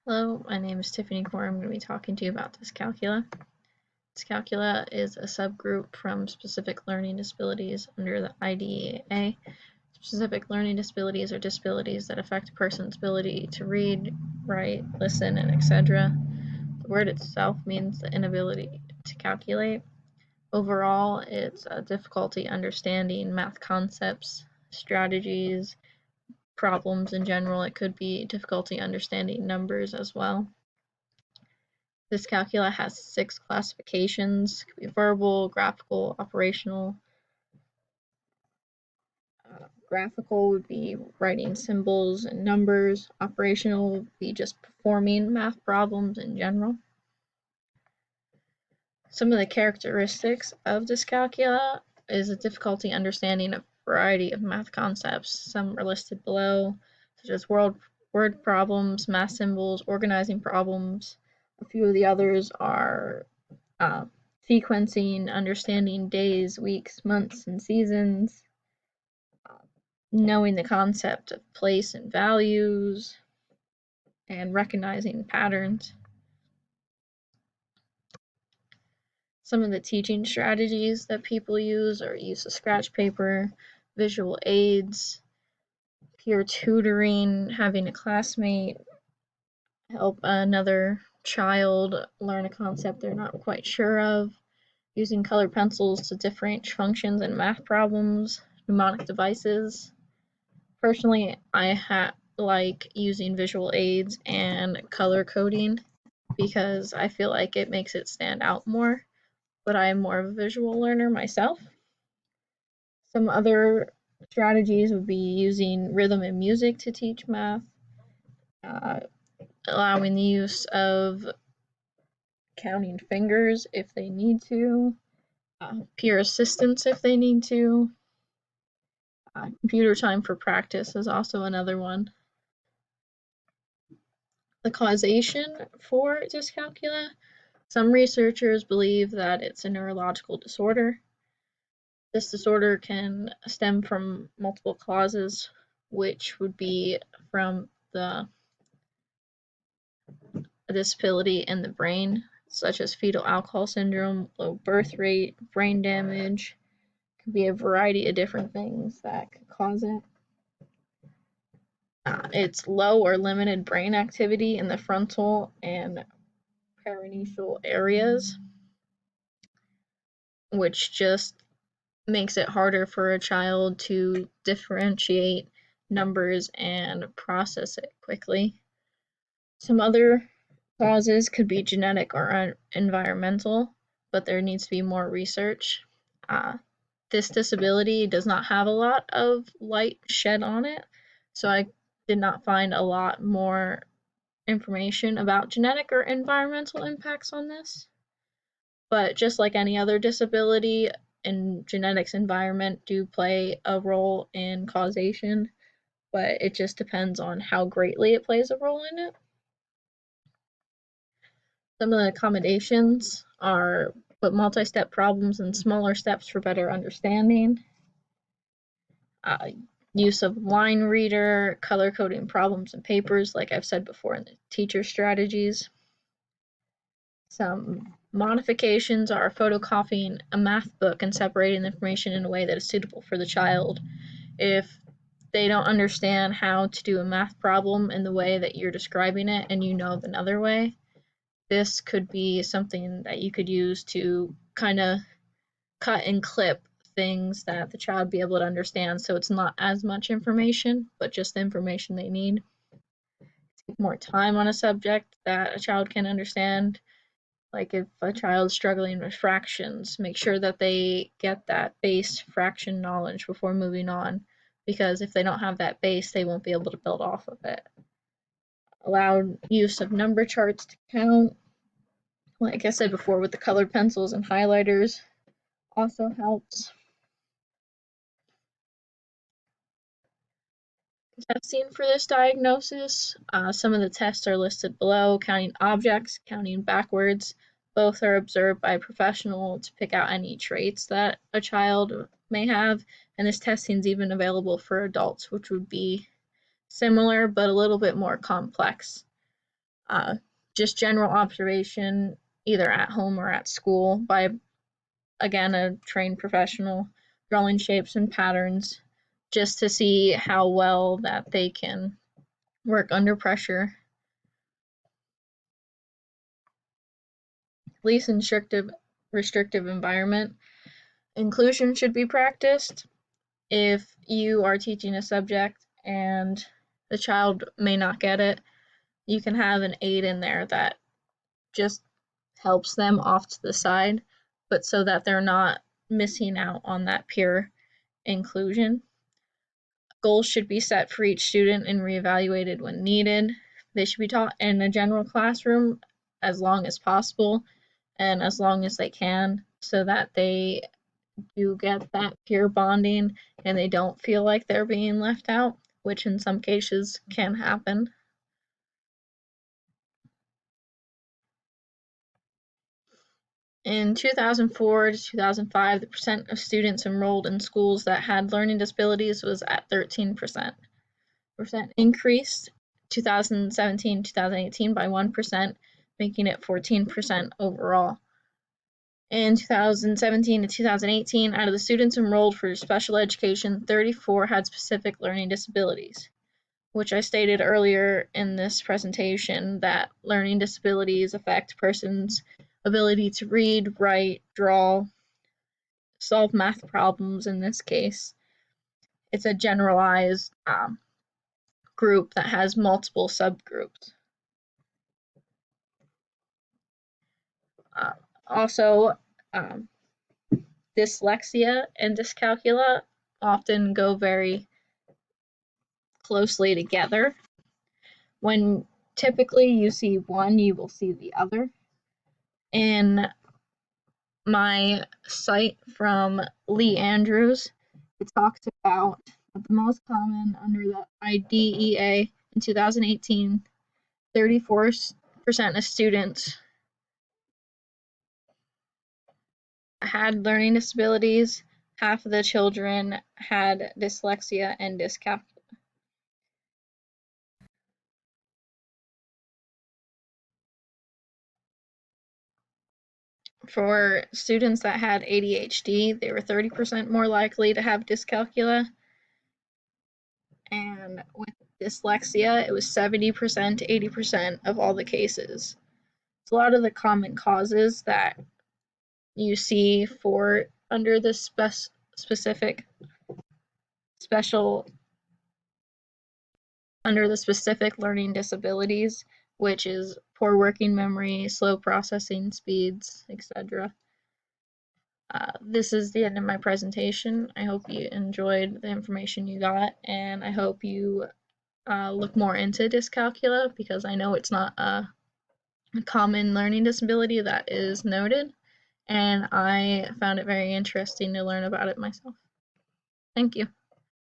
Hello, my name is Tiffany Core. I'm going to be talking to you about dyscalculia. Dyscalculia is a subgroup from specific learning disabilities under the IDEA. Specific learning disabilities are disabilities that affect a person's ability to read, write, listen, and etc. The word itself means the inability to calculate. Overall, it's a difficulty understanding math concepts, strategies, problems in general. It could be difficulty understanding numbers as well. Dyscalculia has 6 classifications. It could be verbal, graphical, operational. Graphical would be writing symbols and numbers. Operational would be just performing math problems in general. Some of the characteristics of dyscalculia is a difficulty understanding a variety of math concepts. Some are listed below, such as word problems, math symbols, organizing problems. A few of the others are sequencing, understanding days, weeks, months, and seasons, knowing the concept of place and values, and recognizing patterns. Some of the teaching strategies that people use are use of scratch paper, visual aids, peer tutoring, having a classmate help another child learn a concept they're not quite sure of, using colored pencils to differentiate functions in math problems, mnemonic devices. Personally, I like using visual aids and color coding because I feel like it makes it stand out more, but I am more of a visual learner myself. Some other strategies would be using rhythm and music to teach math, uh, allowing the use of counting fingers if they need to, peer assistance if they need to. Computer time for practice is also another one. The causation for dyscalculia, some researchers believe that it's a neurological disorder. This disorder can stem from multiple causes, which would be from the disability in the brain, such as fetal alcohol syndrome, low birth rate, brain damage. It could be a variety of different things that could cause it. It's low or limited brain activity in the frontal and paraneal areas, which just makes it harder for a child to differentiate numbers and process it quickly. Some other causes could be genetic or environmental, but there needs to be more research. This disability does not have a lot of light shed on it, so I did not find a lot more information about genetic or environmental impacts on this. But just like any other disability, and genetics, environment do play a role in causation, but it just depends on how greatly it plays a role in it. Some of the accommodations are put multi-step problems in smaller steps for better understanding. Use of line reader, color coding problems in papers, like I've said before in the teacher strategies. Some modifications are photocopying a math book and separating the information in a way that is suitable for the child. If they don't understand how to do a math problem in the way that you're describing it and you know of another way, this could be something that you could use to kind of cut and clip things that the child be able to understand, so it's not as much information, but just the information they need. Take more time on a subject that a child can understand. Like if a child's struggling with fractions, make sure that they get that base fraction knowledge before moving on, because if they don't have that base, they won't be able to build off of it. Allow use of number charts to count. Like I said before, with the colored pencils and highlighters also helps. Testing for this diagnosis, some of the tests are listed below. Counting objects, counting backwards. Both are observed by a professional to pick out any traits that a child may have, and this testing is even available for adults, which would be similar but a little bit more complex. Just general observation, either at home or at school, by, again, a trained professional, drawing shapes and patterns just to see how well that they can work under pressure. Least restrictive environment. Inclusion should be practiced. If you are teaching a subject and the child may not get it, you can have an aid in there that just helps them off to the side, but so that they're not missing out on that peer inclusion. Goals should be set for each student and reevaluated when needed. They should be taught in a general classroom as long as possible and as long as they can, so that they do get that peer bonding and they don't feel like they're being left out, which in some cases can happen. In 2004 to 2005, the percent of students enrolled in schools that had learning disabilities was at 13%. Increased 2017-2018 by 1%, making it 14% overall. In 2017 to 2018, out of the students enrolled for special education, 34 had specific learning disabilities, which I stated earlier in this presentation that learning disabilities affect a person's ability to read, write, draw, solve math problems in this case. It's a generalized group that has multiple subgroups. Also, dyslexia and dyscalculia often go very closely together. When typically you see one, you will see the other. In my site from Lee Andrews, it talks about the most common under the IDEA in 2018, 34% of students had learning disabilities, half of the children had dyslexia and dyscalculia. For students that had ADHD, they were 30% more likely to have dyscalculia. And with dyslexia, it was 70% to 80% of all the cases. It's a lot of the common causes that you see for under the specific learning disabilities, which is poor working memory, slow processing speeds, etc. This is the end of my presentation. I hope you enjoyed the information you got, and I hope you look more into dyscalculia, because I know it's not a common learning disability that is noted, and I found it very interesting to learn about it myself. Thank you.